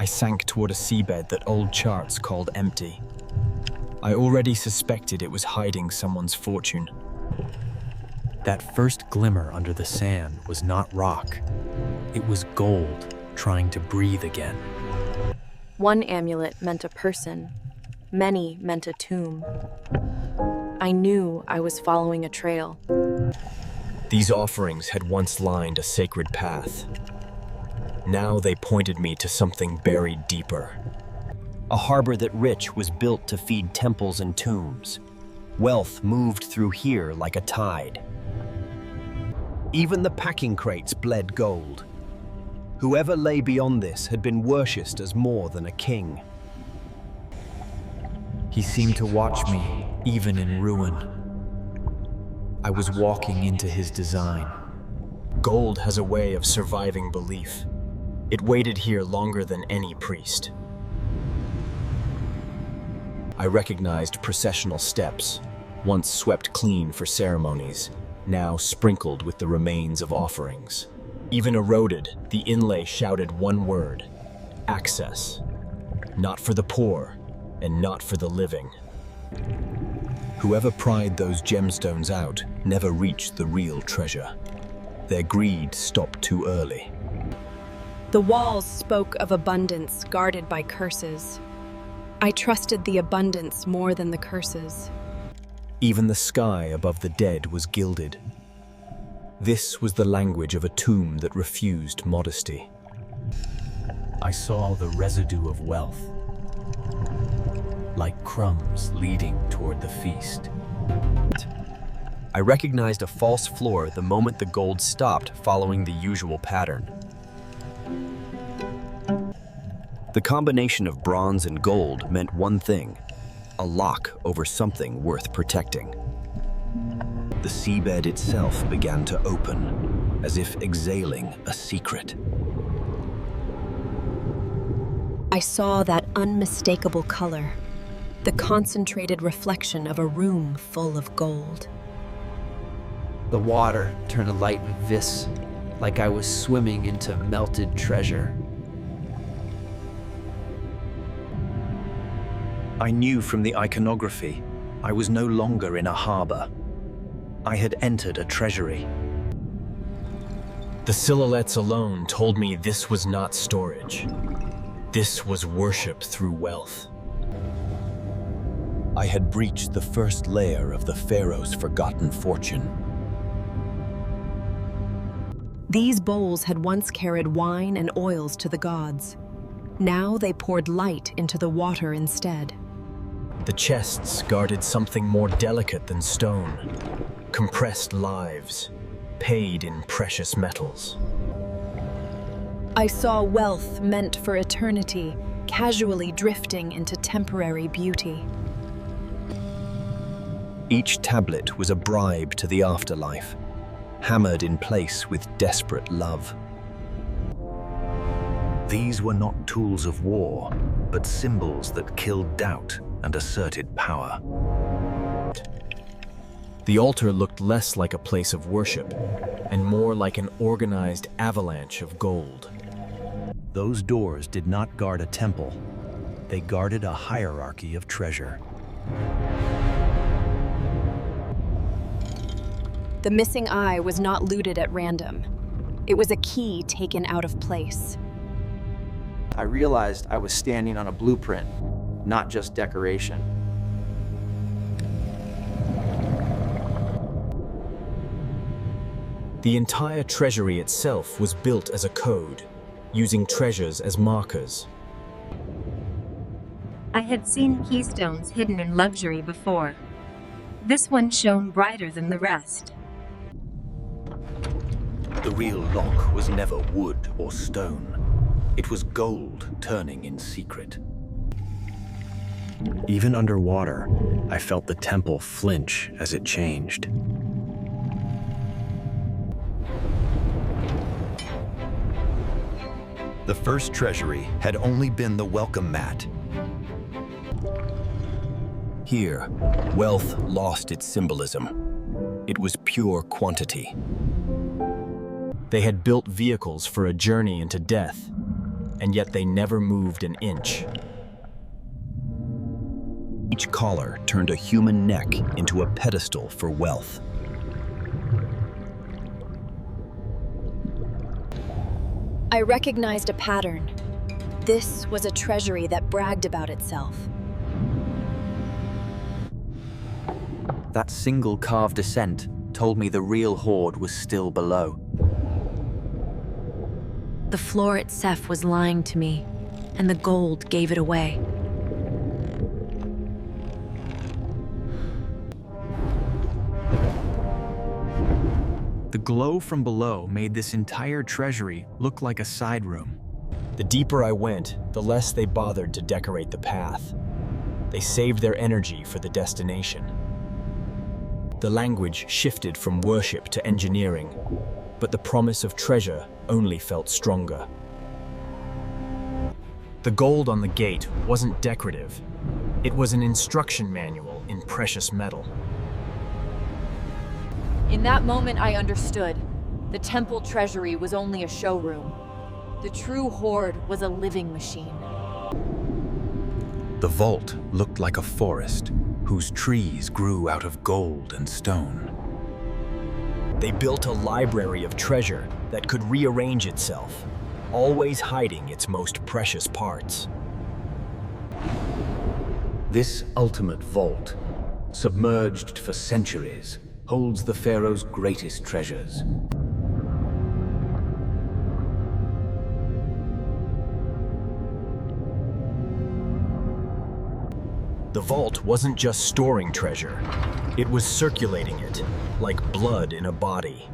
I sank toward a seabed that old charts called empty. I already suspected it was hiding someone's fortune. That first glimmer under the sand was not rock. It was gold trying to breathe again. One amulet meant a person, many meant a tomb. I knew I was following a trail. These offerings had once lined a sacred path. Now they pointed me to something buried deeper. A harbor that rich was built to feed temples and tombs. Wealth moved through here like a tide. Even the packing crates bled gold. Whoever lay beyond this had been worshipped as more than a king. He seemed to watch me, even in ruin. I was walking into his design. Gold has a way of surviving belief. It waited here longer than any priest. I recognized processional steps, once swept clean for ceremonies, now sprinkled with the remains of offerings. Even eroded, the inlay shouted one word: access. Not for the poor, and not for the living. Whoever pried those gemstones out never reached the real treasure. Their greed stopped too early. The walls spoke of abundance guarded by curses. I trusted the abundance more than the curses. Even the sky above the dead was gilded. This was the language of a tomb that refused modesty. I saw the residue of wealth, like crumbs leading toward the feast. I recognized a false floor the moment the gold stopped following the usual pattern. The combination of bronze and gold meant one thing: a lock over something worth protecting. The seabed itself began to open, as if exhaling a secret. I saw that unmistakable color, the concentrated reflection of a room full of gold. The water turned a light vis, like I was swimming into melted treasure. I knew from the iconography I was no longer in a harbor. I had entered a treasury. The silhouettes alone told me this was not storage. This was worship through wealth. I had breached the first layer of the Pharaoh's forgotten fortune. These bowls had once carried wine and oils to the gods. Now they poured light into the water instead. The chests guarded something more delicate than stone: compressed lives, paid in precious metals. I saw wealth meant for eternity, casually drifting into temporary beauty. Each tablet was a bribe to the afterlife, hammered in place with desperate love. These were not tools of war, but symbols that killed doubt and asserted power. The altar looked less like a place of worship and more like an organized avalanche of gold. Those doors did not guard a temple. They guarded a hierarchy of treasure. The missing eye was not looted at random. It was a key taken out of place. I realized I was standing on a blueprint, not just decoration. The entire treasury itself was built as a code, using treasures as markers. I had seen keystones hidden in luxury before. This one shone brighter than the rest. The real lock was never wood or stone. It was gold turning in secret. Even underwater, I felt the temple flinch as it changed. The first treasury had only been the welcome mat. Here, wealth lost its symbolism. It was pure quantity. They had built vehicles for a journey into death, and yet they never moved an inch. Each collar turned a human neck into a pedestal for wealth. I recognized a pattern. This was a treasury that bragged about itself. That single carved ascent told me the real hoard was still below. The floor itself was lying to me, and the gold gave it away. The glow from below made this entire treasury look like a side room. The deeper I went, the less they bothered to decorate the path. They saved their energy for the destination. The language shifted from worship to engineering, but the promise of treasure only felt stronger. The gold on the gate wasn't decorative. It was an instruction manual in precious metal. In that moment, I understood. The temple treasury was only a showroom. The true hoard was a living machine. The vault looked like a forest whose trees grew out of gold and stone. They built a library of treasure that could rearrange itself, always hiding its most precious parts. This ultimate vault, submerged for centuries, holds the Pharaoh's greatest treasures. The vault wasn't just storing treasure, it was circulating it, like blood in a body.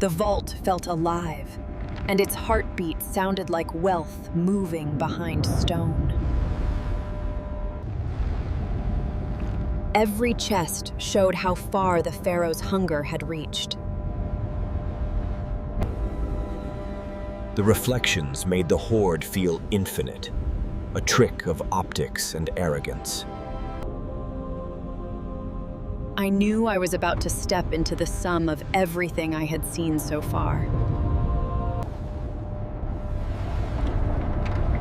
The vault felt alive, and its heartbeat sounded like wealth moving behind stone. Every chest showed how far the Pharaoh's hunger had reached. The reflections made the hoard feel infinite, a trick of optics and arrogance. I knew I was about to step into the sum of everything I had seen so far.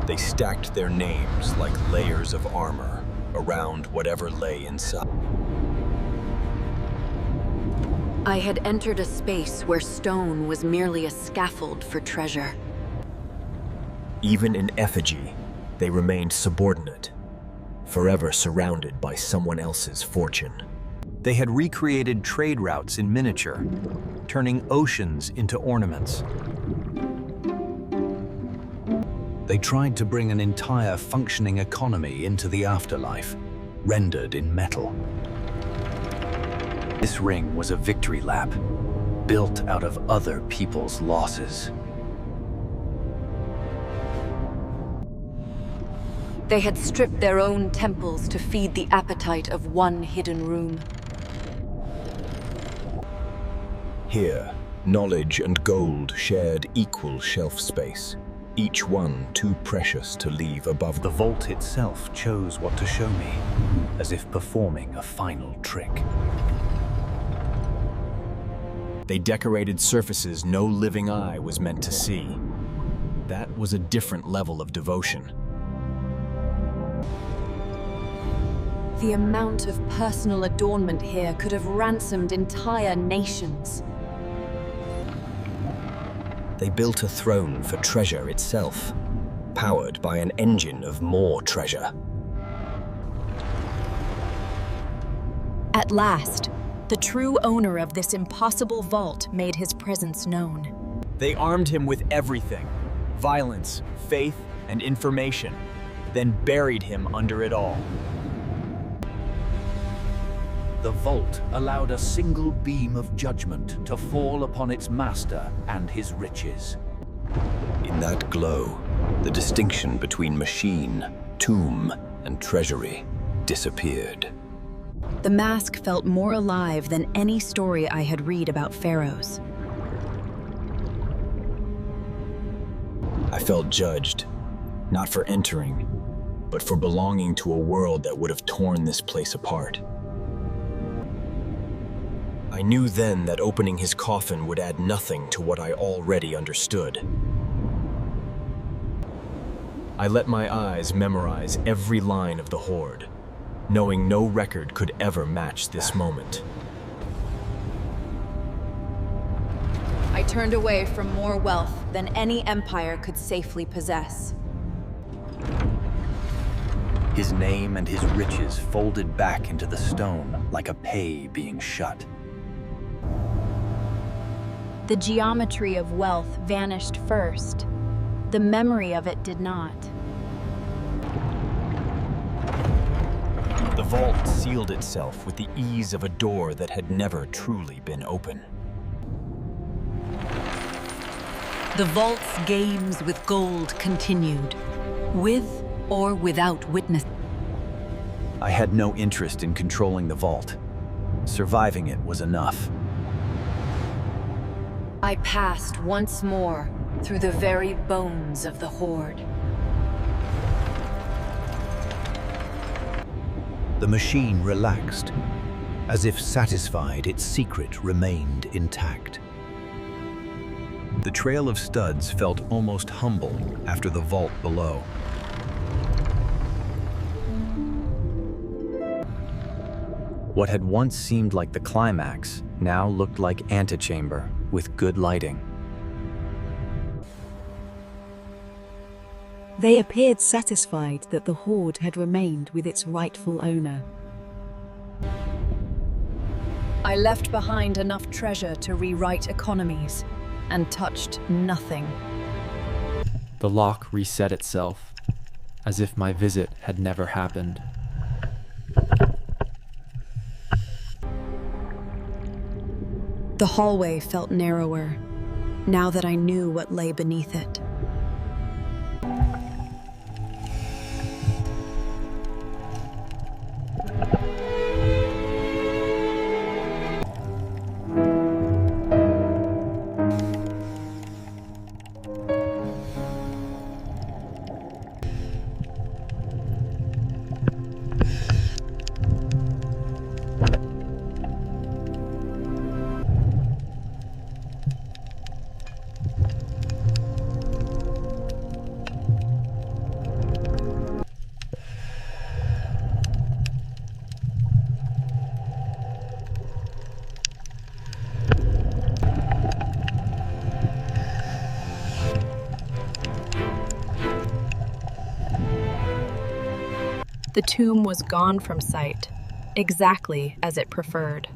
They stacked their names like layers of armor around whatever lay inside. I had entered a space where stone was merely a scaffold for treasure. Even in effigy, they remained subordinate, forever surrounded by someone else's fortune. They had recreated trade routes in miniature, turning oceans into ornaments. They tried to bring an entire functioning economy into the afterlife, rendered in metal. This ring was a victory lap, built out of other people's losses. They had stripped their own temples to feed the appetite of one hidden room. Here, knowledge and gold shared equal shelf space, each one too precious to leave above. The vault itself chose what to show me, as if performing a final trick. They decorated surfaces no living eye was meant to see. That was a different level of devotion. The amount of personal adornment here could have ransomed entire nations. They built a throne for treasure itself, powered by an engine of more treasure. At last, the true owner of this impossible vault made his presence known. They armed him with everything: violence, faith, and information, then buried him under it all. The vault allowed a single beam of judgment to fall upon its master and his riches. In that glow, the distinction between machine, tomb, and treasury disappeared. The mask felt more alive than any story I had read about pharaohs. I felt judged, not for entering, but for belonging to a world that would have torn this place apart. I knew then that opening his coffin would add nothing to what I already understood. I let my eyes memorize every line of the hoard, knowing no record could ever match this moment. I turned away from more wealth than any empire could safely possess. His name and his riches folded back into the stone like a pay being shut. The geometry of wealth vanished first. The memory of it did not. The vault sealed itself with the ease of a door that had never truly been open. The vault's games with gold continued, with or without witness. I had no interest in controlling the vault. Surviving it was enough. I passed once more through the very bones of the hoard. The machine relaxed, as if satisfied its secret remained intact. The trail of studs felt almost humble after the vault below. What had once seemed like the climax now looked like antechamber with good lighting. They appeared satisfied that the hoard had remained with its rightful owner. I left behind enough treasure to rewrite economies, and touched nothing. The lock reset itself, as if my visit had never happened. The hallway felt narrower, now that I knew what lay beneath it. The tomb was gone from sight, exactly as it preferred.